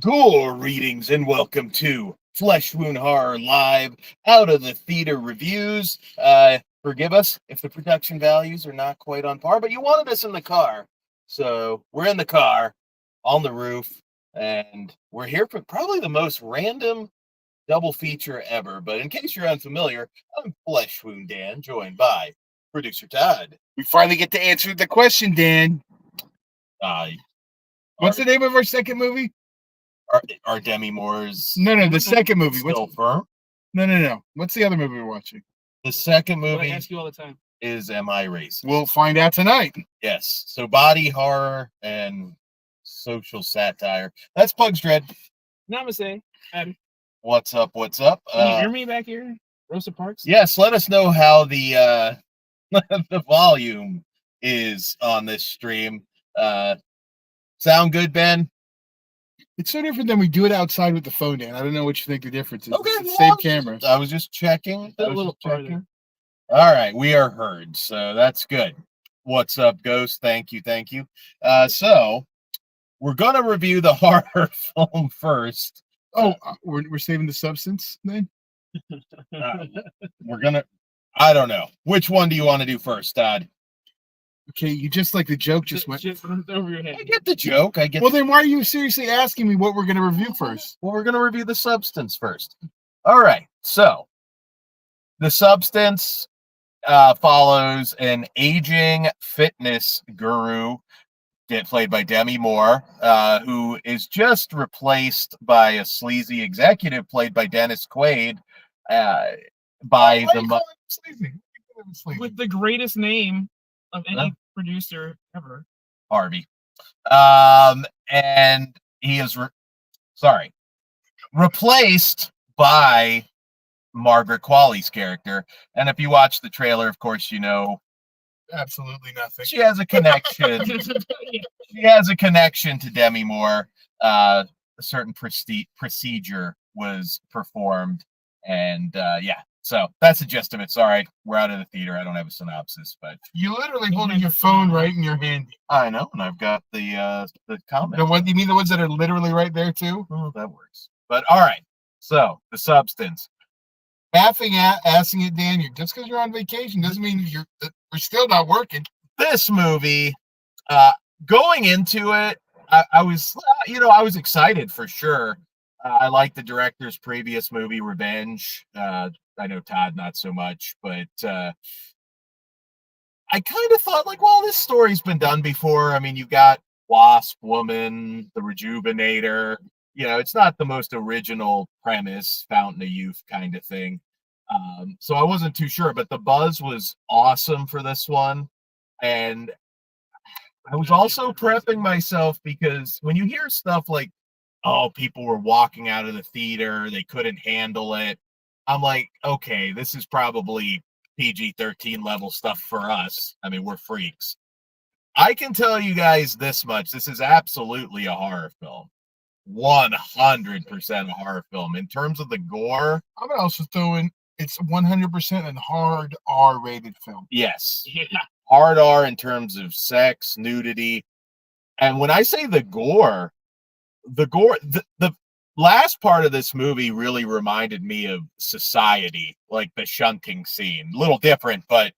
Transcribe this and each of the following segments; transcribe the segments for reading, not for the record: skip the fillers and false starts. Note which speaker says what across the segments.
Speaker 1: Greetings and welcome to Flesh Wound Horror Live out of the theater reviews. Forgive us if the production values are not quite on par, but you wanted us in the car. So we're in the car, on the roof, and we're here for probably the most random double feature ever. But in case you're unfamiliar, I'm Flesh Wound Dan, joined by producer Todd.
Speaker 2: We finally get to answer the question, Dan. What's the name of our second movie?
Speaker 1: Are Demi Moore's...
Speaker 2: No, the second movie.
Speaker 1: Still firm?
Speaker 2: No. What's the other movie we're watching?
Speaker 1: The second movie
Speaker 3: I ask you all the time.
Speaker 1: is Am I Racist?
Speaker 2: We'll find out tonight.
Speaker 1: Yes. So body horror and social satire. That's Pug's Dread.
Speaker 3: Namaste, Adam.
Speaker 1: What's up? Can
Speaker 3: you hear me back here? Rosa Parks?
Speaker 1: Yes, let us know how the the volume is on this stream. Sound good, Ben?
Speaker 2: It's so different than we do it outside with the phone, Dan. I don't know what you think the difference is.
Speaker 1: Okay,
Speaker 2: it's the same camera.
Speaker 1: I was just checking.
Speaker 3: A little farther.
Speaker 1: All right, we are heard, so that's good. What's up, Ghost? Thank you. So we're gonna review the horror film first.
Speaker 2: We're saving the substance then?
Speaker 1: I don't know. Which one do you want to do first, Todd?
Speaker 2: Okay, you just like the joke just went
Speaker 3: over your head.
Speaker 1: I get the joke.
Speaker 2: Well, then why are you seriously asking me what we're going to review first?
Speaker 1: Well, we're going to review the substance first. All right. So the substance follows an aging fitness guru, played by Demi Moore, who is just replaced by a sleazy executive played by Dennis Quaid.
Speaker 3: With the greatest name of any producer ever,
Speaker 1: Harvey. And he is replaced by Margaret Qualley's character. And if you watch the trailer, of course, you know
Speaker 2: absolutely nothing.
Speaker 1: She has a connection. She has a connection to Demi Moore. A certain procedure was performed, and so that's the gist of it. Sorry, we're out of the theater. I don't have a synopsis, but
Speaker 2: you're literally holding your phone right in your hand.
Speaker 1: I know, and I've got the comment.
Speaker 2: You mean the ones that are literally right there too?
Speaker 1: Oh, that works. But all right, so the substance.
Speaker 2: Asking it, Dan. Just because you're on vacation doesn't mean we're still not working.
Speaker 1: This movie, going into it, I was excited for sure. I like the director's previous movie, Revenge. I know Todd not so much, but I kind of thought this story's been done before. I mean, you've got Wasp Woman, the Rejuvenator. It's not the most original premise, Fountain of Youth kind of thing. So I wasn't too sure, but the buzz was awesome for this one. And I was also prepping myself because when you hear stuff like, oh, people were walking out of the theater, they couldn't handle it, I'm like, okay, this is probably PG-13 level stuff for us. I mean, we're freaks. I can tell you guys this much. This is absolutely a horror film. 100% a horror film. In terms of the gore,
Speaker 2: I'm also throwing it's 100% a hard R-rated film.
Speaker 1: Yes. Yeah. Hard R in terms of sex, nudity. And when I say the gore, the last part of this movie really reminded me of Society, like the shunting scene. A little different, but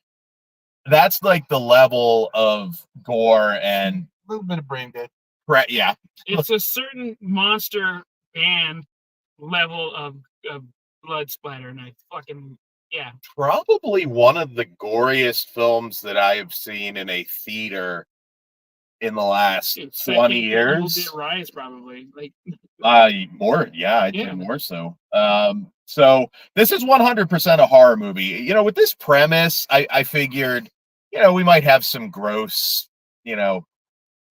Speaker 1: that's like the level of gore and
Speaker 2: a little bit of brain dead.
Speaker 1: Right, yeah.
Speaker 3: It's a certain monster band level of blood splatter, and
Speaker 1: probably one of the goriest films that I have seen in a theater in the last 20 years.
Speaker 3: Rise, probably
Speaker 1: more, I'd say more so. So this is 100% a horror movie. With this premise, I figured, we might have some gross,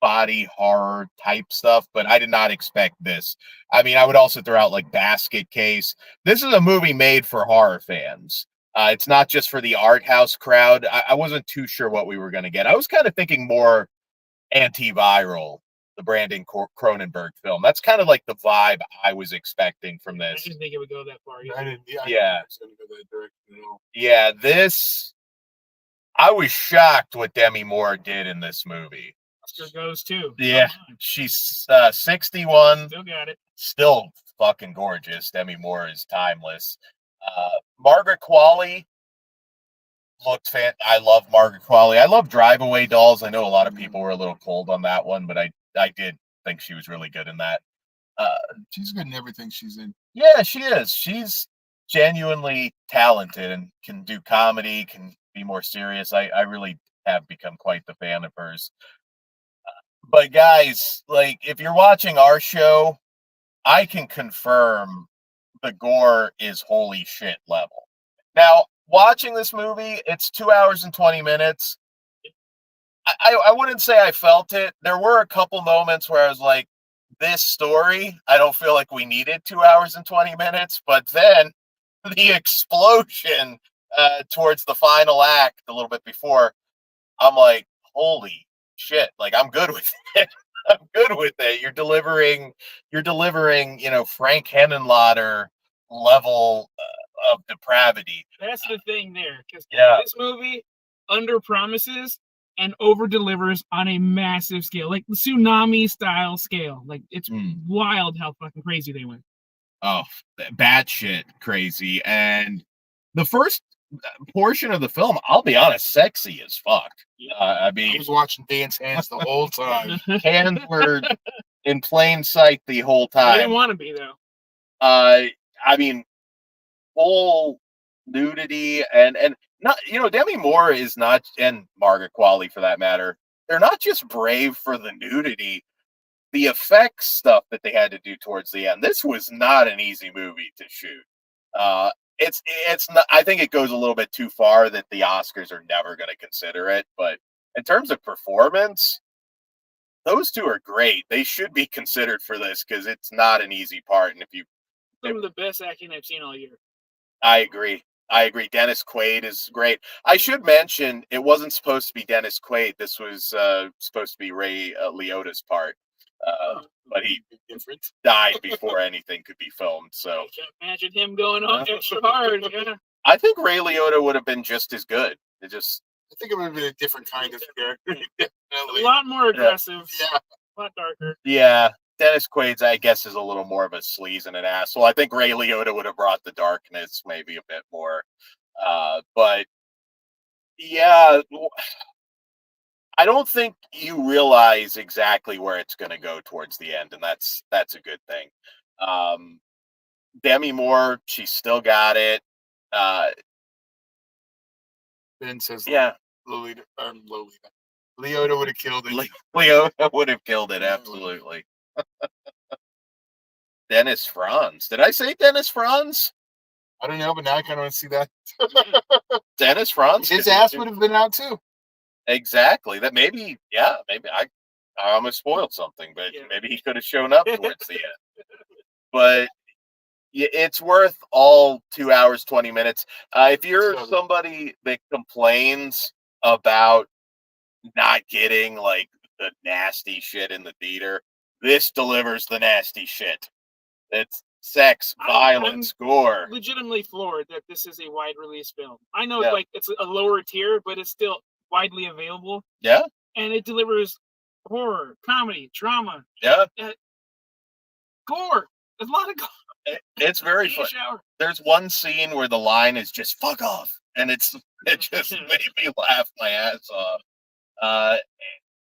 Speaker 1: body horror type stuff, but I did not expect this. I mean, I would also throw out like Basket Case. This is a movie made for horror fans. It's not just for the art house crowd. I wasn't too sure what we were going to get. I was kind of thinking more Antiviral, the Brandon Cronenberg film. That's kind of like the vibe I was expecting from this.
Speaker 3: I didn't think it would go that far.
Speaker 2: I didn't think it was going to go that direction at all.
Speaker 1: Yeah, I was shocked what Demi Moore did in this movie.
Speaker 3: Oscar goes too.
Speaker 1: Yeah, she's 61.
Speaker 3: Still got it.
Speaker 1: still fucking gorgeous. Demi Moore is timeless. Margaret Qualley looked I love Margaret Qualley. I love Drive Away Dolls. I know a lot of people were a little cold on that one, but I did think she was really good in that.
Speaker 2: She's good in everything she's in.
Speaker 1: Yeah, she is. She's genuinely talented and can do comedy, can be more serious. I really have become quite the fan of hers. But guys, like, if you're watching our show, I can confirm the gore is holy shit level. Now, watching this movie, it's 2 hours and 20 minutes. I wouldn't say I felt it. There were a couple moments where I was like, this story, I don't feel like we needed 2 hours and 20 minutes. But then the explosion towards the final act, a little bit before, I'm like, holy shit, like, I'm good with it. I'm good with it. You're delivering, Frank Henenlotter level of depravity.
Speaker 3: That's the thing there, because
Speaker 1: this
Speaker 3: movie under promises and over delivers on a massive scale, like the tsunami style scale. Like, it's wild how fucking crazy they went.
Speaker 1: Oh, batshit crazy. And the first portion of the film, I'll be honest, sexy as fuck. I mean,
Speaker 2: I was watching Dan's hands the whole time.
Speaker 1: Hands were in plain sight the whole time.
Speaker 3: I didn't want to be, though.
Speaker 1: I mean, full nudity and not, Demi Moore is not, and Margaret Qualley for that matter, they're not just brave for the nudity. The effects stuff that they had to do towards the end, this was not an easy movie to shoot. It's not, I think it goes a little bit too far that the Oscars are never going to consider it, but in terms of performance, those two are great. They should be considered for this because it's not an easy part. And
Speaker 3: some of the best acting I've seen all year.
Speaker 1: I agree. Dennis Quaid is great. I should mention it wasn't supposed to be Dennis Quaid. This was supposed to be Ray Liotta's part, but he died before anything could be filmed. So
Speaker 3: I can't imagine him going on extra hard. Yeah.
Speaker 1: I think Ray Liotta would have been just as good.
Speaker 2: I think it would have been a different kind of character.
Speaker 3: A lot more aggressive.
Speaker 2: Yeah.
Speaker 3: A lot darker.
Speaker 1: Yeah. Dennis Quaid's, I guess, is a little more of a sleaze and an asshole. I think Ray Liotta would have brought the darkness maybe a bit more. But yeah, I don't think you realize exactly where it's going to go towards the end, and that's a good thing. Demi Moore, she's still got it.
Speaker 2: Ben says,
Speaker 1: yeah,
Speaker 2: Lolita. Liotta would have killed it.
Speaker 1: Liotta would have killed it, absolutely. Dennis Franz. Did I say Dennis Franz?
Speaker 2: I don't know, but now I kind of want to see that.
Speaker 1: Dennis Franz.
Speaker 2: His ass would have been out too.
Speaker 1: Exactly. That maybe I almost spoiled something, but maybe he could have shown up towards the end. But it's worth all 2 hours, 20 minutes. If you're somebody that complains about not getting like the nasty shit in the theater, this delivers the nasty shit. It's sex, violence, gore.
Speaker 3: Legitimately floored that this is a wide release film. I know like it's a lower tier, but it's still widely available.
Speaker 1: Yeah.
Speaker 3: And it delivers horror, comedy, drama.
Speaker 1: Yeah.
Speaker 3: Gore. There's a lot of gore.
Speaker 1: It's very fun. There's one scene where the line is just "fuck off," and it just made me laugh my ass off.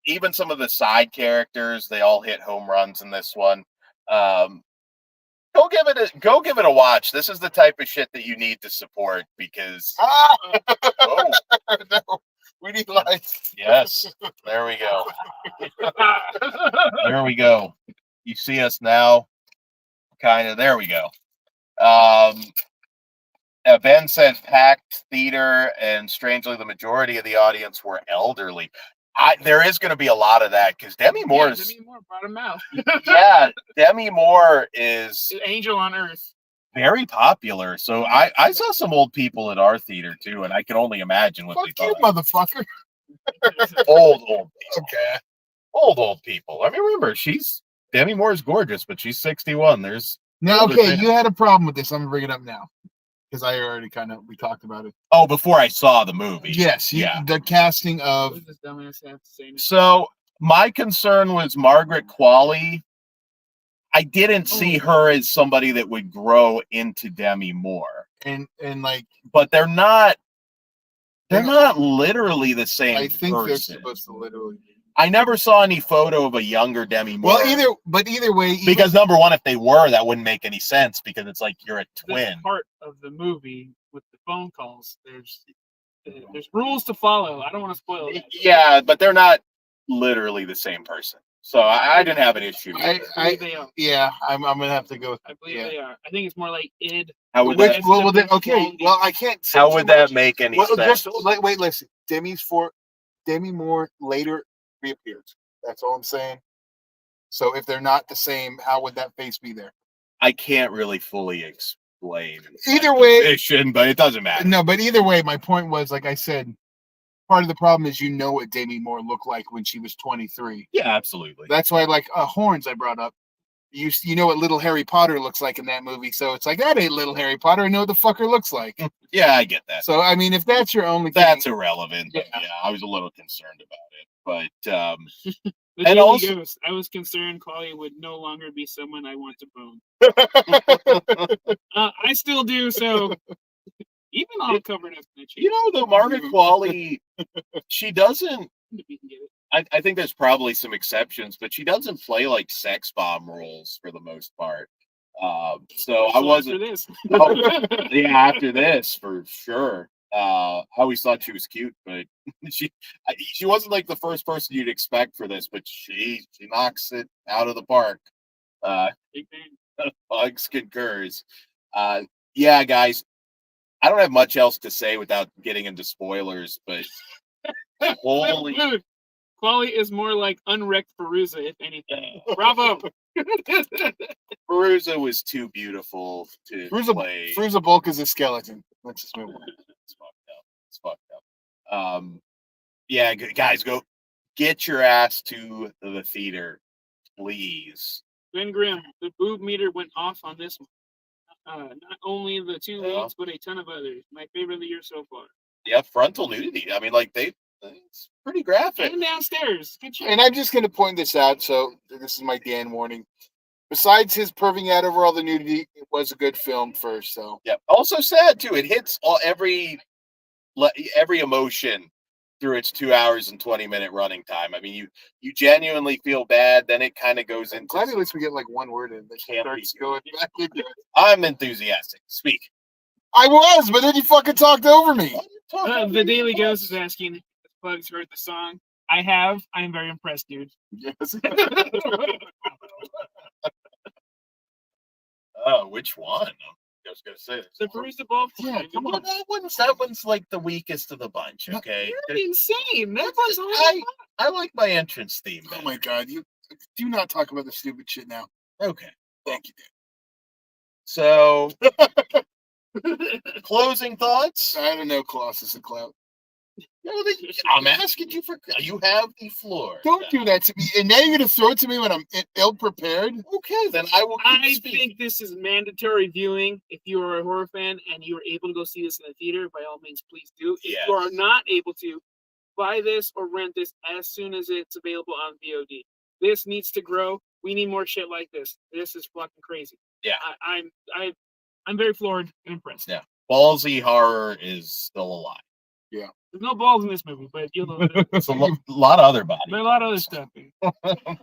Speaker 1: Even some of the side characters, they all hit home runs in this one. Go give it a watch. This is the type of shit that you need to support because
Speaker 2: no, we need lights.
Speaker 1: Yes, there we go. There we go. You see us now, kind of. There we go. Ben said packed theater, and strangely, the majority of the audience were elderly. There is going to be a lot of that because Demi Moore
Speaker 3: brought him out.
Speaker 1: Yeah, Demi Moore is
Speaker 3: Angel on Earth.
Speaker 1: Very popular. So I saw some old people at our theater too, and I can only imagine what they thought.
Speaker 2: Motherfucker.
Speaker 1: Old people.
Speaker 2: Okay.
Speaker 1: Old people. I mean, remember, Demi Moore is gorgeous, but she's 61.
Speaker 2: You had a problem with this. I'm gonna bring it up now. Because I already we talked about it.
Speaker 1: Oh, before I saw the movie.
Speaker 2: Yes, the casting of.
Speaker 3: What does this dumbass have to say?
Speaker 1: So my concern was Margaret Qualley. I didn't see her as somebody that would grow into Demi Moore.
Speaker 2: And like,
Speaker 1: but they're not literally the same
Speaker 2: I think they're
Speaker 1: person.
Speaker 2: supposed to literally.
Speaker 1: I never saw any photo of a younger Demi Moore.
Speaker 2: Well, either way,
Speaker 1: because number one, if they were, that wouldn't make any sense because it's like you're a twin.
Speaker 3: The part of the movie with the phone calls, there's rules to follow. I don't want to spoil it.
Speaker 1: Yeah, but they're not literally the same person. So I didn't have an issue.
Speaker 3: I believe they are.
Speaker 2: Yeah, I'm gonna have to go.
Speaker 3: I believe they are. I think it's more like id.
Speaker 1: How would that?
Speaker 2: Okay. Well, I can't. Say
Speaker 1: How would that make any sense?
Speaker 2: Just wait. Listen, Demi Moore later reappears. That's all I'm saying. So if they're not the same, how would that face be there?
Speaker 1: I can't really fully explain.
Speaker 2: Either way,
Speaker 1: position, but it doesn't matter.
Speaker 2: No, but either way, my point was, like I said, part of the problem is what Demi Moore looked like when she was 23.
Speaker 1: Yeah, absolutely.
Speaker 2: That's why, like, horns I brought up. You know what little Harry Potter looks like in that movie, so it's like, that ain't little Harry Potter. I know what the fucker looks like.
Speaker 1: Yeah, I get that.
Speaker 2: So, I mean, if that's your only thing,
Speaker 1: that's irrelevant. But yeah, I was a little concerned about it. But
Speaker 3: and also, I was concerned Qualley would no longer be someone I want to bone. I still do, so even all covered up in the cheek.
Speaker 1: You know, the Margaret Qualley, she doesn't. I think there's probably some exceptions, but she doesn't play like sex bomb roles for the most part. So I wasn't.
Speaker 3: After this.
Speaker 1: Yeah, after this for sure. I always thought she was cute, but she wasn't like the first person you'd expect for this, but she knocks it out of the park. Bugs concurs. Yeah, guys, I don't have much else to say without getting into spoilers, but holy.
Speaker 3: Qualley is more like unwrecked Perusa, if anything. Bravo.
Speaker 1: Perusa was too beautiful to play.
Speaker 2: Perusa Bulk is a skeleton. Let's just move on.
Speaker 1: It's fucked up. Yeah, guys, go get your ass to the theater, please.
Speaker 3: Ben Grimm, the boob meter went off on this one. Not only the two leads, but a ton of others. My favorite of the year so far.
Speaker 1: Yeah, frontal nudity. I mean, like it's pretty graphic.
Speaker 3: And downstairs.
Speaker 2: And I'm just going to point this out. So this is my Dan warning. Besides his perving out over all the nudity, it was a good film first. So
Speaker 1: yeah. Also sad too. It hits every emotion through its 2 hours and 20-minute running time. I mean, you genuinely feel bad. Then it kind of goes into.
Speaker 2: Glad at least we get like one word in. Starts going back into it.
Speaker 1: I'm enthusiastic. Speak.
Speaker 2: I was, but then you fucking talked over me.
Speaker 3: The Daily Ghost is asking if Bugs heard the song. I have. I'm very impressed, dude.
Speaker 2: Yes.
Speaker 1: Oh, which one? I was gonna say
Speaker 3: the Perusa Bulk.
Speaker 2: Yeah, come on.
Speaker 1: That one's like the weakest of the bunch. Okay,
Speaker 3: you're insane. That was
Speaker 1: I like my entrance theme.
Speaker 2: Oh my god, you do not talk about the stupid shit now.
Speaker 1: Okay,
Speaker 2: thank you, Dan.
Speaker 1: So, closing thoughts.
Speaker 2: I don't know, Colossus and Clout.
Speaker 1: I'm asking you you have the floor.
Speaker 2: Don't do that to me. And now you're going to throw it to me when I'm ill-prepared?
Speaker 1: Okay, then I will.
Speaker 3: I think this is mandatory viewing. If you are a horror fan and you are able to go see this in the theater, by all means, please do. If you are not able to, buy this or rent this as soon as it's available on VOD. This needs to grow. We need more shit like this. This is fucking crazy.
Speaker 1: Yeah.
Speaker 3: I'm very floored and impressed.
Speaker 1: Yeah. Ballsy horror is still alive.
Speaker 2: Yeah.
Speaker 3: There's no balls in this movie, but you'll know.
Speaker 1: There's a lot of other bodies.
Speaker 3: There's a lot of other stuff.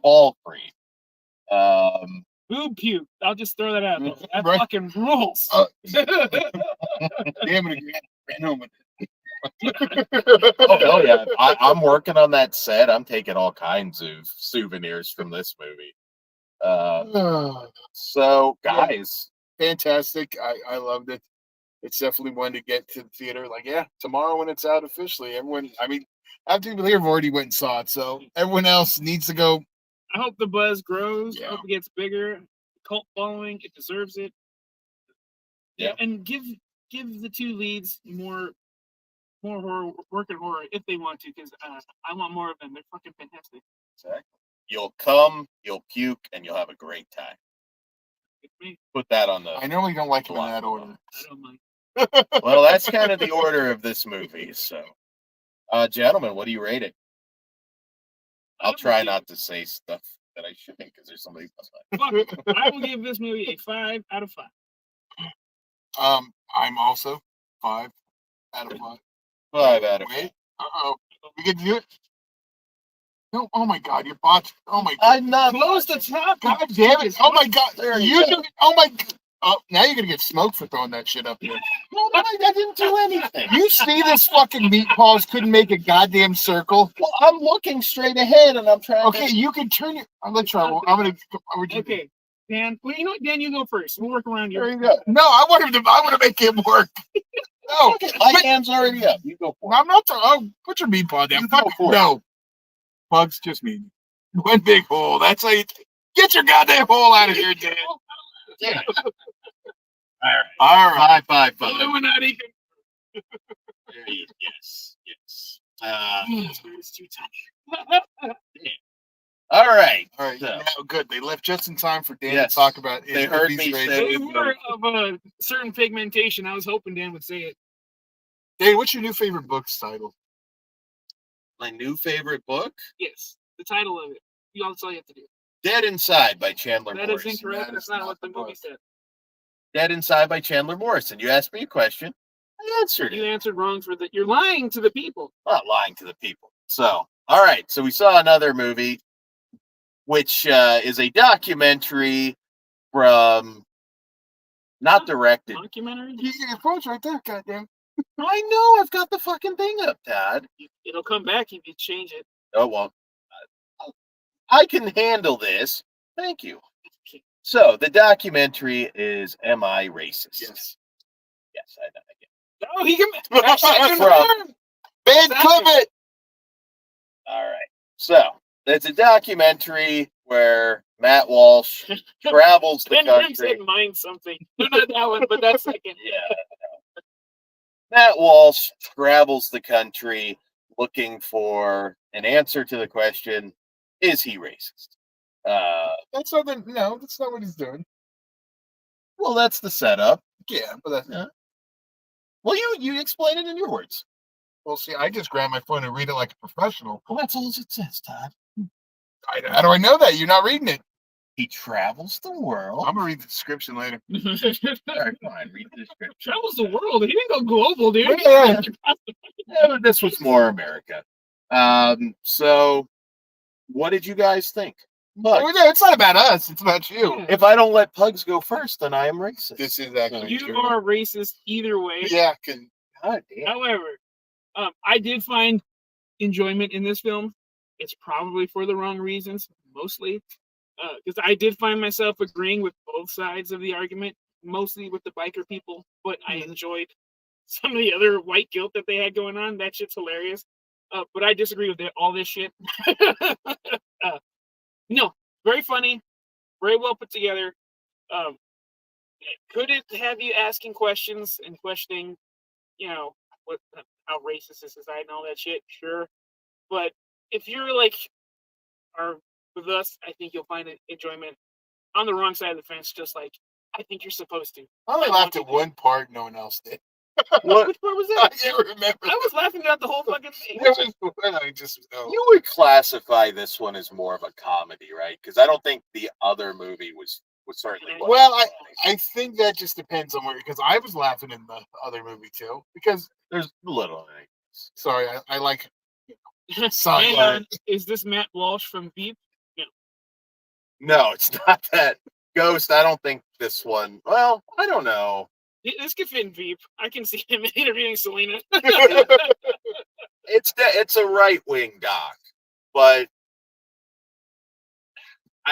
Speaker 1: Ball free.
Speaker 3: Boob puke. I'll just throw that out. That
Speaker 2: Right.
Speaker 3: fucking rules.
Speaker 2: Damn it again.
Speaker 1: Oh yeah. I'm working on that set. I'm taking all kinds of souvenirs from this movie. So guys.
Speaker 2: Fantastic. I loved it. It's definitely one to get to the theater. Like, yeah, tomorrow when it's out officially, half the people here have already went and saw it, so everyone else needs to go.
Speaker 3: I hope the buzz grows.
Speaker 2: Yeah.
Speaker 3: I hope it gets bigger. Cult following, it deserves it.
Speaker 1: Yeah.
Speaker 3: And give the two leads more horror, work in horror if they want to, because I want more of them. They're fucking fantastic.
Speaker 1: Exactly. You'll come, you'll puke, and you'll have a great time. Put that on the.
Speaker 2: I normally don't like them in that order.
Speaker 3: I don't mind.
Speaker 1: Well, that's kind of the order of this movie. So, gentlemen, what do you rate it? I'll try not to say stuff
Speaker 4: that I shouldn't because there's somebody else.
Speaker 3: Fuck it. I will give this movie a 5 out of 5.
Speaker 2: I'm also 5 out of 5.
Speaker 4: 5 out of 5.
Speaker 2: Wait. We get to do it. No. Oh my God, you're botched. Oh my God.
Speaker 4: I'm not.
Speaker 3: Close the top.
Speaker 2: God damn it. Oh my God.
Speaker 4: There you go.
Speaker 2: Oh my. Oh, now you're gonna get smoked for throwing that shit up there.
Speaker 4: I didn't do anything.
Speaker 2: You see this fucking meatballs couldn't make a goddamn circle.
Speaker 4: Well, I'm looking straight ahead and I'm trying.
Speaker 2: Okay, you can turn your. I'm gonna try. I'm gonna.
Speaker 3: Okay, Dan. Well, you know what, Dan? You go first. We'll work around
Speaker 4: There
Speaker 3: you.
Speaker 4: you go.
Speaker 2: No, I want him to. I want to make him work. No,
Speaker 4: Okay, my hand's already up. You go for it.
Speaker 2: I'm not. Oh, put your meatball down.
Speaker 4: You go
Speaker 2: Fuck
Speaker 4: for it.
Speaker 2: no. Bugs, just me. One big hole. That's how you get your goddamn hole out of here, Dan.
Speaker 4: Yeah.
Speaker 2: All right.
Speaker 4: 5.
Speaker 3: Illuminati.
Speaker 4: Yes.
Speaker 3: It's too tight.
Speaker 4: All right.
Speaker 2: All right.
Speaker 4: So,
Speaker 2: Now, good. They left just in time for Dan
Speaker 4: Yes.
Speaker 2: to talk about.
Speaker 4: They heard me
Speaker 2: rating.
Speaker 4: say-
Speaker 3: They were of a certain pigmentation. I was hoping Dan would say it.
Speaker 2: Dan, what's your new favorite book's title?
Speaker 4: my new favorite book,
Speaker 3: Yes, the title of it. That's all you have to do.
Speaker 4: Dead Inside by Chandler
Speaker 3: That is
Speaker 4: Morrison.
Speaker 3: incorrect.
Speaker 2: That
Speaker 3: That's
Speaker 2: is
Speaker 3: not
Speaker 2: not
Speaker 3: what the
Speaker 2: the
Speaker 3: movie
Speaker 2: book.
Speaker 3: said.
Speaker 4: Dead Inside by Chandler Morrison. You asked me a question. I answered
Speaker 3: You
Speaker 4: it.
Speaker 3: answered wrong for the. You're lying to the people.
Speaker 4: I'm not lying to the people. So, all right. So we saw another movie, which is a documentary from, not directed.
Speaker 3: Documentary.
Speaker 2: Your phone's right there, goddamn.
Speaker 4: I know. I've got the fucking thing up, Todd.
Speaker 3: It'll come back if you change it.
Speaker 4: Oh, well. I can handle this. Thank you. So the documentary is "Am I Racist?"
Speaker 2: Yes.
Speaker 4: Yes, I know.
Speaker 3: Oh, he can. That's second
Speaker 4: From-
Speaker 3: round.
Speaker 2: Ben
Speaker 3: Second.
Speaker 2: Clippett.
Speaker 4: All right. So it's a documentary where Matt Walsh travels the
Speaker 3: Ben Grimm
Speaker 4: country.
Speaker 3: said "Mind something." No, not that one, but that's second.
Speaker 4: Yeah. Matt Walsh travels the country looking for an answer to the question, is he racist?
Speaker 2: That's not the, no, that's not what he's doing.
Speaker 4: Well, that's the setup.
Speaker 2: Yeah, but that's,
Speaker 4: Yeah. Well, you explain it in your words.
Speaker 2: well, see, I just grab my phone and read it like a professional.
Speaker 4: Well, that's all it says, Todd.
Speaker 2: How do I know that? You're not reading it.
Speaker 4: He travels the world.
Speaker 2: I'm gonna read the description later.
Speaker 4: All right, fine, read the description.
Speaker 3: Travels the world. He didn't go global, dude.
Speaker 2: Yeah.
Speaker 4: Yeah, but this was more America. So what did you guys think? Pug.
Speaker 2: Well, no, it's not about us. It's about you.
Speaker 3: Yeah.
Speaker 4: If I don't let pugs go first, then I am racist.
Speaker 2: This is actually
Speaker 3: You
Speaker 2: true.
Speaker 3: are racist either way.
Speaker 2: Yeah,
Speaker 4: God damn.
Speaker 3: However, I did find enjoyment in this film. It's probably for the wrong reasons, mostly. Because I did find myself agreeing with both sides of the argument, mostly with the biker people, but I enjoyed some of the other white guilt that they had going on. That shit's hilarious. But I disagree with all this shit. No, very funny, very well put together. Could it have you asking questions and questioning, what how racist is society and all that shit? Sure, but if you're like are with us, I think you'll find enjoyment on the wrong side of the fence, just like I think you're supposed to.
Speaker 2: I only laughed at one part. No one else did.
Speaker 4: What?
Speaker 3: Which part was
Speaker 2: I
Speaker 3: that?
Speaker 2: can't remember.
Speaker 3: I was laughing at the whole fucking thing.
Speaker 2: It was when I just no.
Speaker 4: You would classify this one as more of a comedy, right? Because I don't think the other movie was certainly.
Speaker 2: Well, I think that just depends on where, because I was laughing in the other movie too. Because
Speaker 4: There's little.
Speaker 2: sorry, I like
Speaker 3: Hang
Speaker 2: Sorry.
Speaker 3: on, is this Matt Walsh from Veep?
Speaker 4: No, it's not that. Ghost, I don't think this one. Well, I don't know.
Speaker 3: This could fit in Veep. I can see him interviewing Selena.
Speaker 4: It's a right wing doc, but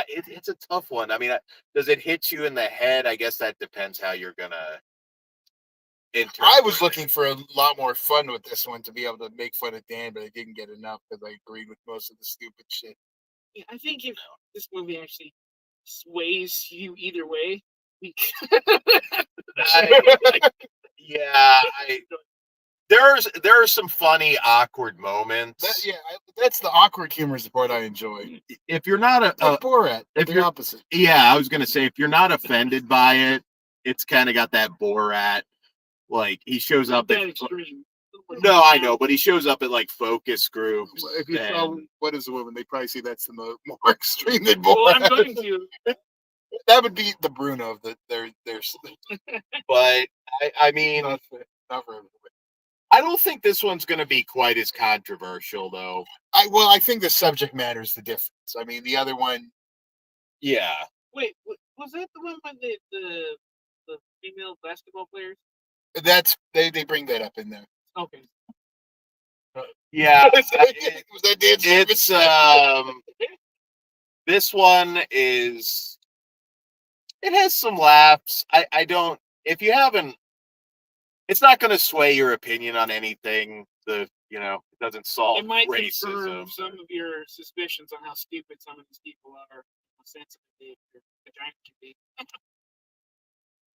Speaker 4: it's a tough one. I mean, does it hit you in the head? I guess that depends how you're gonna interpret
Speaker 2: I was
Speaker 4: it.
Speaker 2: looking for a lot more fun with this one to be able to make fun of Dan, but I didn't get enough because I agreed with most of the stupid shit.
Speaker 3: Yeah, I think if this movie actually sways you either way,
Speaker 4: There are some funny, awkward moments.
Speaker 2: That's the awkward humor is the part I enjoy.
Speaker 4: If you're not
Speaker 2: Like Borat,
Speaker 4: if
Speaker 2: the
Speaker 4: you're-
Speaker 2: opposite.
Speaker 4: I was gonna say if you're not offended by it, it's kind of got that Borat. Like he shows up
Speaker 3: that
Speaker 4: at
Speaker 3: extreme.
Speaker 4: No, I know, but he shows up at like focus groups.
Speaker 2: If you saw
Speaker 4: and-
Speaker 2: What Is a Woman, they probably say that's the more extreme than
Speaker 3: Well,
Speaker 2: Borat.
Speaker 3: I'm going to.
Speaker 2: That would be the Bruno of their
Speaker 4: but I mean,
Speaker 2: not for everybody.
Speaker 4: I don't think this one's going to be quite as controversial, though.
Speaker 2: I think the subject matter is the difference. I mean, the other one,
Speaker 4: Yeah.
Speaker 3: Wait, was that the one with the female basketball players?
Speaker 2: that's they bring that up in there.
Speaker 3: Okay.
Speaker 4: Yeah.
Speaker 2: Was that dance?
Speaker 4: It's this one is it has some laughs. I don't if you haven't it's not going to sway your opinion on anything. It doesn't solve
Speaker 3: It might
Speaker 4: racism.
Speaker 3: confirm some of your suspicions on how stupid some of these people are, how sensitive the vagina can be.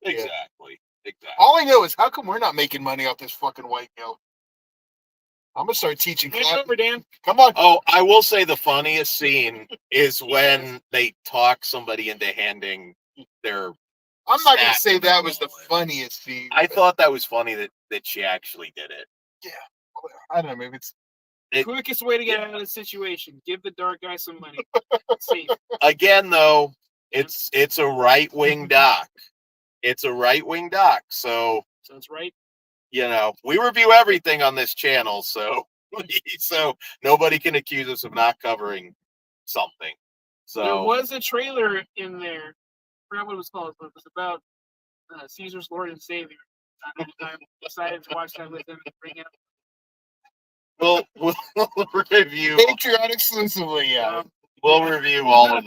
Speaker 4: Exactly.
Speaker 2: All I know is how come we're not making money off this fucking white guilt? I'm gonna start teaching
Speaker 3: Hand
Speaker 2: class.
Speaker 3: over, Dan.
Speaker 2: Come on.
Speaker 4: Oh, I will say the funniest scene is when they talk somebody into handing their.
Speaker 2: I'm not gonna
Speaker 4: Snack
Speaker 2: say
Speaker 4: in
Speaker 2: that
Speaker 4: the
Speaker 2: was the
Speaker 4: wallet.
Speaker 2: funniest scene.
Speaker 4: I thought that was funny that she actually did it.
Speaker 2: I don't know. Maybe it's
Speaker 3: Quickest way to get out of the situation: give the dark guy some money. Safe.
Speaker 4: Again, though, it's a right wing doc. It's a right wing doc. So
Speaker 3: Sounds right.
Speaker 4: we review everything on this channel. So nobody can accuse us of not covering something. So
Speaker 3: There was a trailer in there. I forgot what it was called, but it was about Caesar's Lord and Savior. I decided to watch that with him and bring it up.
Speaker 4: we'll review.
Speaker 2: Patreon exclusively. Yeah.
Speaker 4: We'll review all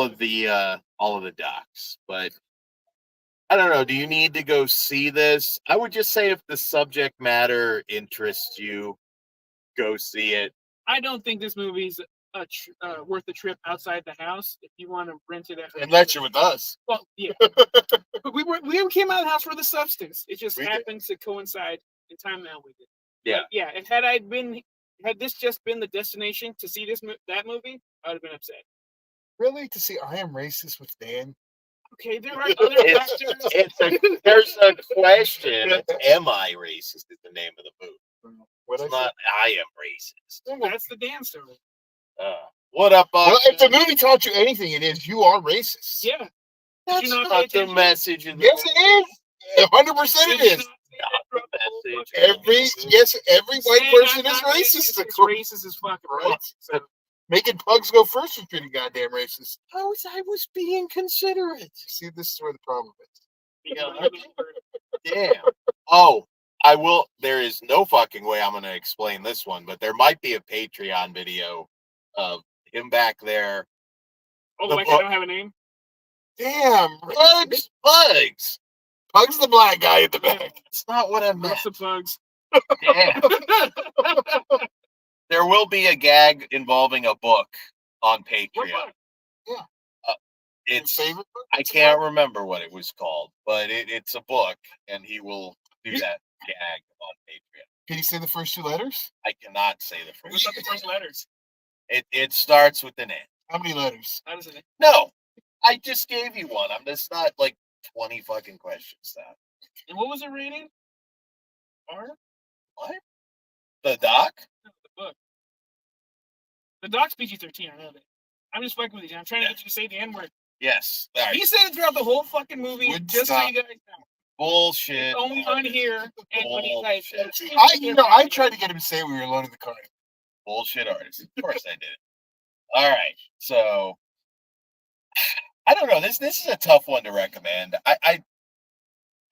Speaker 4: of the docs, but I don't know. Do you need to go see this? I would just say if the subject matter interests you, go see it.
Speaker 3: I don't think this movie's worth a trip outside the house. If you want to rent it at
Speaker 2: Unless you're with us.
Speaker 3: Well, yeah. But we came out of the house for the substance. It just
Speaker 2: We did.
Speaker 3: happened to coincide in time now we did.
Speaker 4: Yeah.
Speaker 3: But yeah. And had this just been the destination to see that movie, I would have been upset.
Speaker 2: Really? To see I Am Racist with Dan?
Speaker 3: Okay, there are other factors.
Speaker 4: There's a question. Am I racist? Is the name of the movie.
Speaker 2: What
Speaker 4: It's not. I am racist.
Speaker 3: That's the Dan story.
Speaker 4: What up, Bob?
Speaker 2: Well, if the movie taught you anything, it is you are racist.
Speaker 3: Yeah.
Speaker 4: That's
Speaker 3: Did you not pay
Speaker 4: not the
Speaker 3: attention?
Speaker 4: message. In the
Speaker 2: Yes, it is. 100% it is.
Speaker 4: message.
Speaker 2: Every white person is racist.
Speaker 3: It's racist as fucking
Speaker 2: Right.
Speaker 3: right. So,
Speaker 2: Making pugs go first was pretty goddamn racist.
Speaker 4: I was being considerate.
Speaker 2: See, this is where the problem is.
Speaker 3: yeah,
Speaker 4: Damn. Oh, I will. There is no fucking way I'm going to explain this one, but there might be a Patreon video of him back there.
Speaker 3: oh,
Speaker 4: The
Speaker 3: like
Speaker 4: book-
Speaker 3: I don't have a name?
Speaker 2: Damn,
Speaker 4: Bugs! Bugs!
Speaker 2: Pug's the black guy at the back.
Speaker 4: That's not what I meant.
Speaker 3: Lots of bugs.
Speaker 4: Damn. There will be a gag involving a book on
Speaker 3: What
Speaker 4: Patreon.
Speaker 3: bug?
Speaker 4: It's
Speaker 2: Favorite book?
Speaker 4: I can't remember what it was called, but it's a book, and he will do that gag on Patreon.
Speaker 2: Can you say the first two letters?
Speaker 4: I cannot say the
Speaker 3: What's
Speaker 4: first.
Speaker 3: up the first letters?
Speaker 4: It starts with an N.
Speaker 2: How many letters?
Speaker 3: How does it?
Speaker 4: No, I just gave you one. It's not like 20 fucking questions now.
Speaker 3: And what was it rated? R?
Speaker 4: What? The doc?
Speaker 3: No, the book. The doc's PG-13. I know that. I'm just fucking with you. I'm trying to get you to say the N word.
Speaker 4: Yes. All right.
Speaker 3: He said it throughout the whole fucking movie.
Speaker 2: Wouldn't
Speaker 3: Just so
Speaker 2: stop.
Speaker 3: you guys know.
Speaker 4: Bullshit.
Speaker 3: It's only on here and when he types.
Speaker 4: Bullshit.
Speaker 2: I tried to get him to say we were alone in the car.
Speaker 4: Bullshit artist. Of course I did it. All right. So I don't know. This is a tough one to recommend. I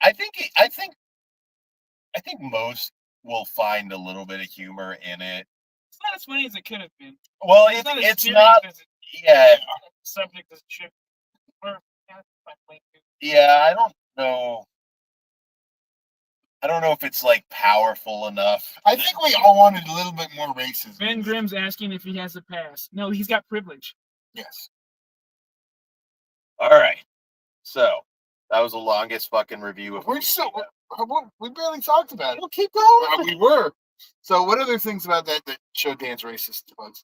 Speaker 4: think most will find a little bit of humor in it.
Speaker 3: It's not as funny as it could have been.
Speaker 4: Well,
Speaker 3: It's not as
Speaker 4: it's
Speaker 3: serious
Speaker 4: not.
Speaker 3: as it
Speaker 4: Yeah,
Speaker 3: subject as it should be. Or, yeah, my point too.
Speaker 4: yeah. I don't know. I don't know if it's like powerful enough.
Speaker 2: I think we all wanted a little bit more racism.
Speaker 3: Ben Grimm's asking if he has a pass. No, he's got privilege.
Speaker 2: Yes.
Speaker 4: All right. So that was the longest fucking review of.
Speaker 2: We're so we barely talked about it.
Speaker 4: We'll keep going.
Speaker 2: We were. So what other things about that showed Dan's racist bugs?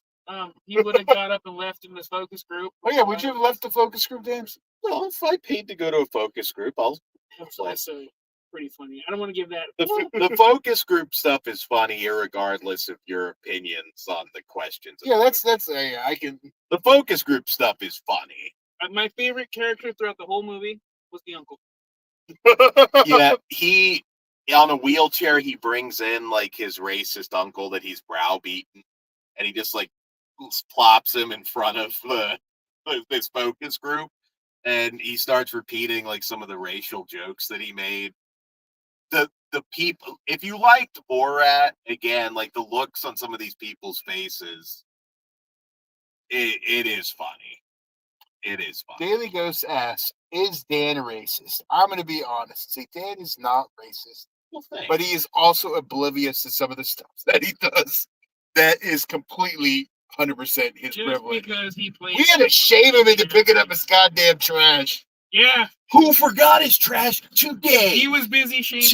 Speaker 3: He would have got up and left in this focus group.
Speaker 2: Oh yeah, would you have left the focus group, Dan?
Speaker 4: Well, if I paid to go to a focus group, I'll.
Speaker 3: That's what I say. pretty funny. I don't want to give that.
Speaker 4: The focus group stuff is funny, regardless of your opinions on the questions.
Speaker 2: Yeah, that's I can.
Speaker 4: The focus group stuff is funny.
Speaker 3: My favorite character throughout the whole movie was the uncle.
Speaker 4: Yeah, he on a wheelchair. He brings in like his racist uncle that he's browbeaten, and he just like plops him in front of this focus group, and he starts repeating like some of the racial jokes that he made. The people, if you liked Borat, again, like the looks on some of these people's faces, it is funny. It is funny.
Speaker 2: Daily Ghost asks, "Is Dan racist?" I'm going to be honest. See, Dan is not racist,
Speaker 4: Well, thanks.
Speaker 2: but he is also oblivious to some of the stuff that he does. That is completely 100% his
Speaker 3: Just
Speaker 2: privilege.
Speaker 3: because he plays.
Speaker 2: We had to shame him into picking up his goddamn trash.
Speaker 3: Yeah,
Speaker 4: Who forgot his trash today?
Speaker 3: he was busy shaming.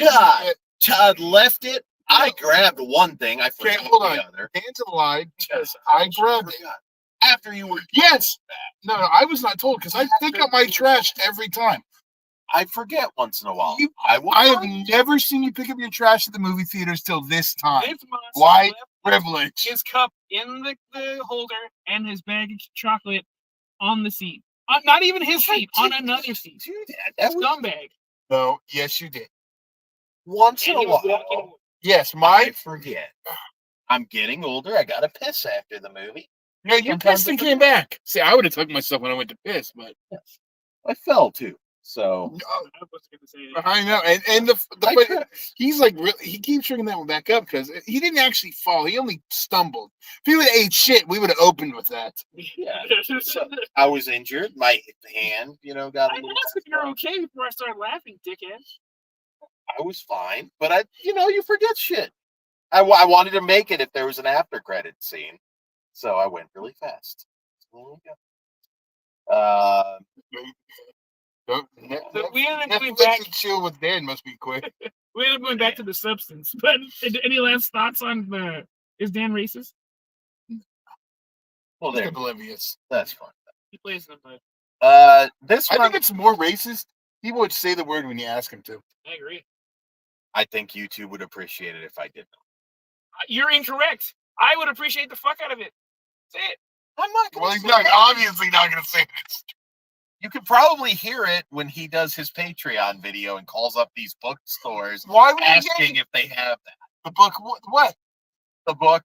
Speaker 4: Todd left it. I grabbed one thing. I forgot
Speaker 2: hold
Speaker 4: the
Speaker 2: on.
Speaker 4: other.
Speaker 2: Dan's alive because I grabbed it.
Speaker 4: After you were
Speaker 2: Yes. No, I was not told because I pick up my trash every time.
Speaker 4: I forget once in a while.
Speaker 2: I have never seen you pick up your trash at the movie theaters till this time.
Speaker 3: This monster
Speaker 2: Why?
Speaker 3: left
Speaker 2: Privilege.
Speaker 3: his cup in the holder and his bag of chocolate on the seat. Not even his seat, on another seat.
Speaker 4: That was
Speaker 3: Scumbag.
Speaker 2: No, yes, you did.
Speaker 4: once in
Speaker 3: And
Speaker 4: a
Speaker 3: he was
Speaker 4: while.
Speaker 3: walking.
Speaker 2: Yes,
Speaker 4: I
Speaker 2: my.
Speaker 4: forget. I'm getting older. I got to piss after the movie.
Speaker 2: No, you
Speaker 4: Sometimes
Speaker 2: pissed and came back. See, I would have took myself when I went to piss, but
Speaker 4: I fell too. So
Speaker 3: I was going to say that.
Speaker 2: I know, and but he's like he keeps bringing that one back up because he didn't actually fall; he only stumbled. If he would have ate shit, we would have opened with that.
Speaker 4: yeah. So I was injured. My hand, got a
Speaker 3: I
Speaker 4: little.
Speaker 3: asked if you're okay before I started laughing, dickhead.
Speaker 4: I was fine, but you forget shit. I wanted to make it if there was an after credit scene, so I went really fast. So there we go.
Speaker 3: So we ended up going
Speaker 2: Netflix
Speaker 3: back.
Speaker 2: and chill with Dan must be quick.
Speaker 3: We ended up going back to the substance. But any last thoughts on is Dan racist?
Speaker 4: Well,
Speaker 2: He's
Speaker 4: there.
Speaker 2: oblivious.
Speaker 4: That's fine.
Speaker 3: He plays them, but
Speaker 4: This
Speaker 2: I
Speaker 4: one,
Speaker 2: think it's more racist. He would say the word when you ask him to.
Speaker 3: I agree.
Speaker 4: I think you two would appreciate it if I did.
Speaker 3: You're incorrect. I would appreciate the fuck out of it. Say it.
Speaker 4: I'm not going
Speaker 2: Well,
Speaker 4: to
Speaker 2: he's not obviously not going to say this.
Speaker 4: You could probably hear it when he does his Patreon video and calls up these bookstores
Speaker 2: Why would he
Speaker 4: asking
Speaker 2: say
Speaker 4: if they have that.
Speaker 2: the book? What?
Speaker 4: The book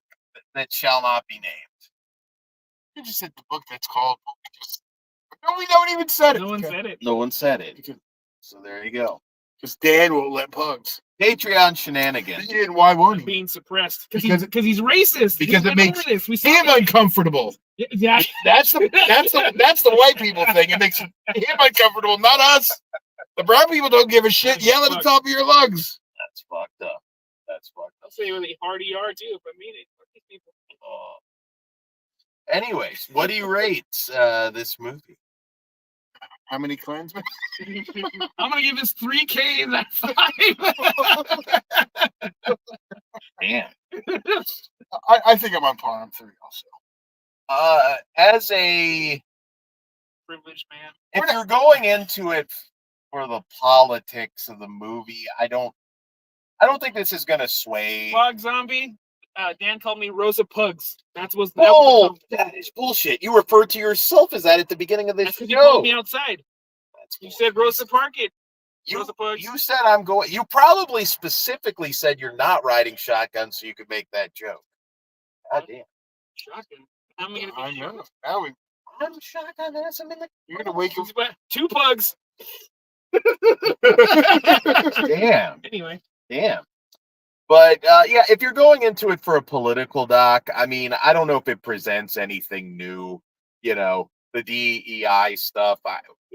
Speaker 4: that shall not be named.
Speaker 2: You just said the book that's called. We don't even said it.
Speaker 3: No one said it.
Speaker 4: No one said it. So there you go.
Speaker 2: Because Dan won't let pugs.
Speaker 4: Patreon shenanigans.
Speaker 2: And why won't he?
Speaker 3: Being suppressed
Speaker 2: Because
Speaker 3: because he's racist.
Speaker 2: because
Speaker 3: We
Speaker 2: it
Speaker 3: went
Speaker 2: makes
Speaker 3: over this. We saw
Speaker 2: him
Speaker 3: it.
Speaker 2: uncomfortable.
Speaker 3: Yeah.
Speaker 2: That's the white people thing. It makes him uncomfortable, not us. The brown people don't give a shit. Yell at the top of your lungs.
Speaker 4: That's fucked up. That's fucked
Speaker 3: I'll say what they hardy are too if I mean it. Fuck these people.
Speaker 4: up. Anyways, what do you rate this movie?
Speaker 2: How many Klansmen?
Speaker 3: I'm gonna give this 3 Ks out of 5.
Speaker 4: Damn.
Speaker 2: I think I'm on par on 3 also.
Speaker 4: As a
Speaker 3: Privileged man.
Speaker 4: if you're going into it for the politics of the movie, I don't think this is gonna sway.
Speaker 3: Pug zombie. Dan called me Rosa Pugs. That was
Speaker 4: That is bullshit. You referred to yourself as that at the beginning of this
Speaker 3: because you called me
Speaker 4: show.
Speaker 3: outside.
Speaker 4: That's
Speaker 3: You said Rosa Park it. Rosa Pugs.
Speaker 4: You said I'm going. You probably specifically said you're not riding shotgun so you could make that joke. God damn.
Speaker 3: Shotgun. I'm gonna be
Speaker 2: I know. Now
Speaker 4: I'm shotgun ass. I'm in the.
Speaker 2: you're gonna wake up.
Speaker 3: 2 pugs.
Speaker 4: Damn.
Speaker 3: Anyway.
Speaker 4: Damn. But yeah, if you're going into it for a political doc, I mean, I don't know if it presents anything new. The DEI stuff.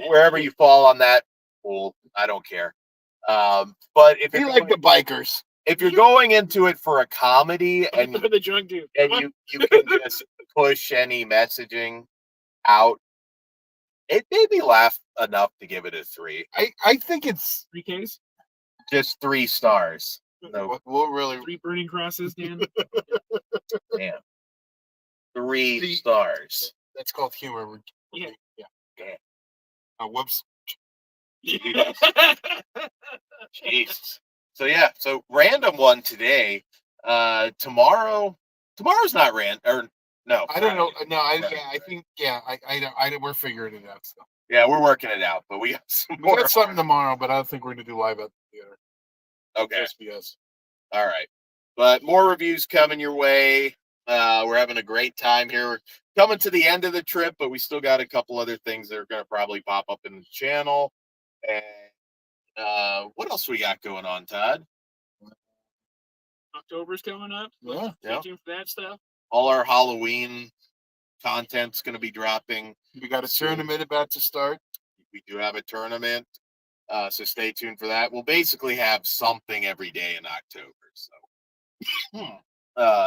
Speaker 4: Wherever you fall on that, well, I don't care. But if
Speaker 2: Be
Speaker 4: you're
Speaker 2: like the bikers.
Speaker 4: if you're going into it for a comedy and
Speaker 3: The drunk dude.
Speaker 4: you can just push any messaging out, it made me laugh enough to give it a 3.
Speaker 2: I think it's
Speaker 3: 3 Ks.
Speaker 4: Just 3 stars. No,
Speaker 2: we'll really
Speaker 3: 3 burning crosses, Dan.
Speaker 4: damn. 3 stars.
Speaker 2: that's called humor.
Speaker 3: Yeah.
Speaker 2: Yeah. Whoops.
Speaker 4: Jesus. So yeah, so random one today. Tomorrow's not random, or no?
Speaker 2: I don't know.
Speaker 4: Friday.
Speaker 2: No, I
Speaker 4: Friday.
Speaker 2: think we're figuring it out still.
Speaker 4: Yeah, we're working it out, but we got some
Speaker 2: We
Speaker 4: more.
Speaker 2: got something tomorrow, but I don't think we're gonna do live at the theater.
Speaker 4: Okay.
Speaker 2: SBS.
Speaker 4: All right. But more reviews coming your way. We're having a great time here. We're coming to the end of the trip, but we still got a couple other things that are going to probably pop up in the channel. And what else we got going on, Todd?
Speaker 3: October's coming up.
Speaker 2: Yeah.
Speaker 3: Stay tuned for that stuff.
Speaker 4: All our Halloween content's going to be dropping.
Speaker 2: We got a tournament about to start.
Speaker 4: We do have a tournament. So stay tuned for that. We'll basically have something every day in October. So,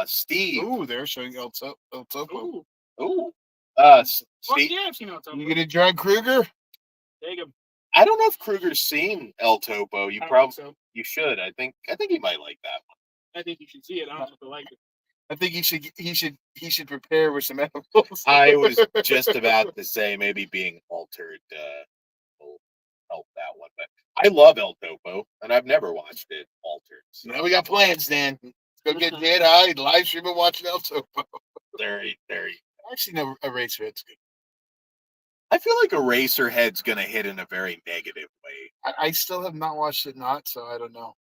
Speaker 4: Steve.
Speaker 2: Ooh, they're showing El Topo.
Speaker 3: Ooh.
Speaker 4: Fuck
Speaker 3: Steve,
Speaker 4: Steve.
Speaker 3: yeah, I've seen El Topo.
Speaker 2: You gonna drag Kruger?
Speaker 3: Take him.
Speaker 4: I don't know if Kruger's seen El Topo. You
Speaker 3: I don't
Speaker 4: probably
Speaker 3: think so.
Speaker 4: you should. I think he might like that one.
Speaker 3: I think you should see it. I don't know if I like it.
Speaker 2: I think he should prepare with some edibles.
Speaker 4: I was just about to say maybe being altered will help that one, but I love El Topo, and I've never watched it altered. So
Speaker 2: Now we got plans, Dan. Let's go get Dead Eye, live stream and watching El Topo.
Speaker 4: very.
Speaker 2: Actually, no, Eraserhead's good.
Speaker 4: I feel like Eraserhead's gonna hit in a very negative way.
Speaker 2: I still have not watched it, so I don't know.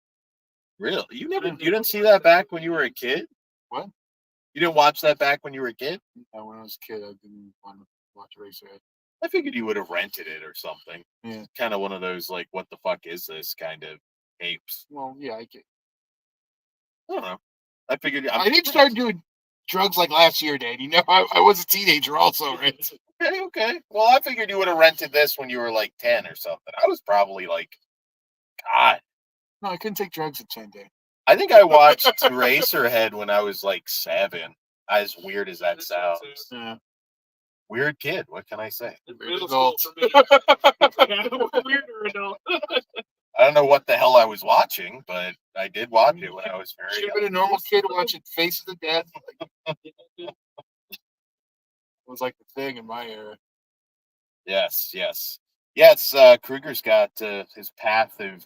Speaker 4: Really? You didn't see that back when you were a kid?
Speaker 2: What?
Speaker 4: You didn't watch that back when you were a kid?
Speaker 2: When I was a kid, I didn't want to watch Eraserhead.
Speaker 4: I figured you would have rented it or something.
Speaker 2: Yeah.
Speaker 4: Kind of one of those like, what the fuck is this kind of apes?
Speaker 2: Well, yeah, I get.
Speaker 4: I don't know. I figured
Speaker 2: I didn't start doing drugs like last year, Dan. You know, I was a teenager also, right?
Speaker 4: Okay. Well, I figured you would have rented this when you were like 10 or something. I was probably like, God.
Speaker 2: No, I couldn't take drugs at 10, Dan.
Speaker 4: I think I watched Eraserhead when I was like 7. As weird as that sounds.
Speaker 2: Yeah.
Speaker 4: Weird kid. What can I say?
Speaker 3: Middle
Speaker 2: adult.
Speaker 3: school for me. Yeah, weirder adult.
Speaker 4: I don't know what the hell I was watching, but I did watch it when I was very
Speaker 2: Should have
Speaker 4: young.
Speaker 2: been a normal kid watching Faces of Death. It was like the thing in my era.
Speaker 4: Yes. Kruger's got his path of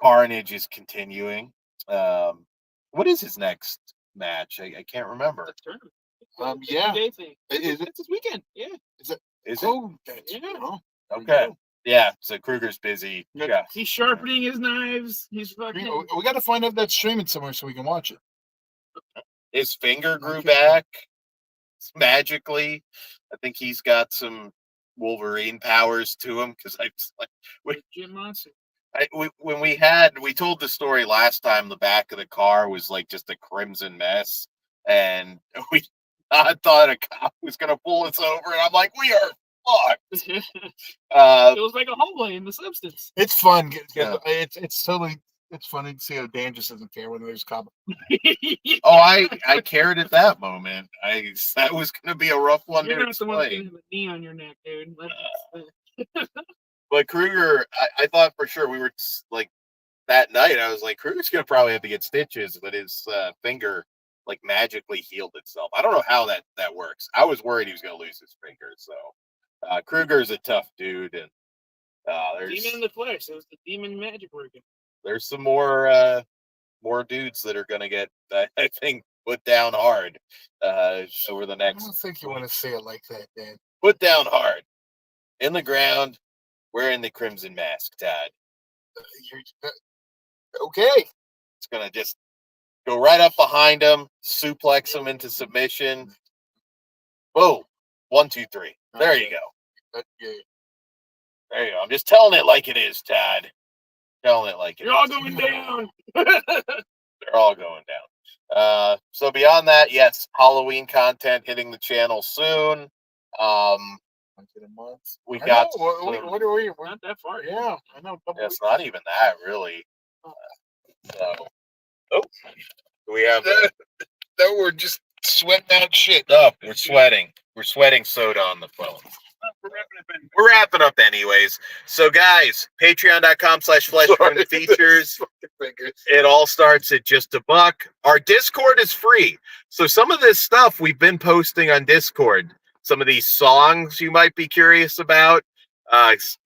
Speaker 4: carnage is continuing. What is his next match? I can't remember.
Speaker 2: Yeah.
Speaker 3: Is it this weekend? Yeah.
Speaker 4: Is it?
Speaker 2: Oh, that's
Speaker 3: Yeah.
Speaker 2: oh,
Speaker 4: Okay. Yeah. So Kruger's busy. Yeah.
Speaker 3: He's sharpening his knives. He's fucking.
Speaker 2: we got to find out that's streaming somewhere so we can watch it.
Speaker 4: His finger grew back magically. I think he's got some Wolverine powers to him because I was like,
Speaker 3: Jim Monson.
Speaker 4: when we told the story last time, the back of the car was like just a crimson mess, and I thought a cop was gonna pull us over, and I'm like, we are fucked.
Speaker 3: It was like a hallway in the substance.
Speaker 2: It's fun.
Speaker 4: Yeah.
Speaker 2: It's totally. It's funny to see how Dan just doesn't care when there's cops.
Speaker 4: Oh, I cared at that moment. That was gonna be a rough one
Speaker 3: You're
Speaker 4: to
Speaker 3: not the one that's
Speaker 4: explain.
Speaker 3: gonna have a knee on your neck, dude.
Speaker 4: But Kruger, I thought for sure we were like that night. I was like, Kruger's gonna probably have to get stitches, but his finger like magically healed itself. I don't know how that works. I was worried he was gonna lose his finger. So Kruger's a tough dude, and there's
Speaker 3: Demon in the flesh. It was the demon magic working.
Speaker 4: there's some more dudes that are gonna get I think put down hard over the
Speaker 2: I
Speaker 4: next.
Speaker 2: don't think you want to say it like that, Dan.
Speaker 4: Put down hard in the ground, wearing the crimson mask, Todd.
Speaker 2: Okay.
Speaker 4: It's gonna just go right up behind him, suplex him into submission. Boom. 1, 2, 3. There you go.
Speaker 2: Yeah.
Speaker 4: There you go. I'm just telling it like it is, Todd. Telling it like it
Speaker 3: You're all
Speaker 4: is.
Speaker 3: going down.
Speaker 4: They're all going down. So beyond that, yes, Halloween content hitting the channel soon. We got
Speaker 2: What are we?
Speaker 3: Not that far.
Speaker 2: Yeah, I know.
Speaker 4: it's not even that really. We have
Speaker 2: No, we're just sweating out shit.
Speaker 4: oh, we're sweating. We're sweating soda on the phone. We're wrapping up anyways. So guys, patreon.com/fleshfeatures. It all starts at just $1. Our Discord is free. So some of this stuff we've been posting on Discord. Some of these songs you might be curious about.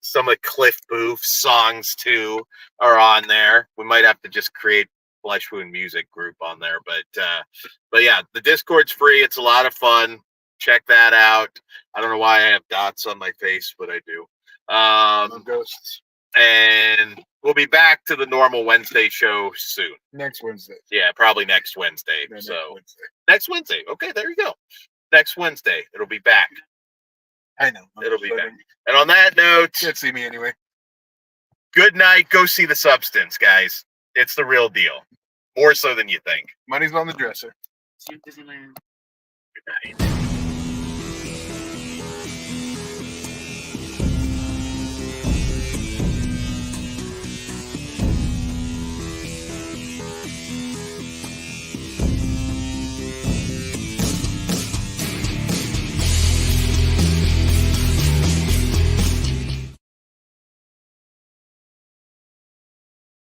Speaker 1: Some of Cliff Booth's songs too are on there. We might have to just create Flesh Wound Music group on there, but yeah, the Discord's free. It's a lot of fun. Check that out. I don't know why I have dots on my face, but I do.
Speaker 2: No ghosts.
Speaker 1: And we'll be back to the normal Wednesday show soon.
Speaker 2: Next Wednesday.
Speaker 1: Yeah, probably next Wednesday.
Speaker 2: Yeah,
Speaker 1: So
Speaker 2: Wednesday.
Speaker 1: next Wednesday. Okay, there you go. Next Wednesday, it'll be back.
Speaker 2: I know.
Speaker 1: It'll be back. And on that note,
Speaker 2: Can't see me anyway.
Speaker 1: good night. Go see The Substance, guys. It's the real deal. More so than you think.
Speaker 2: Money's on the dresser.
Speaker 3: See you at Disneyland.
Speaker 1: Good night.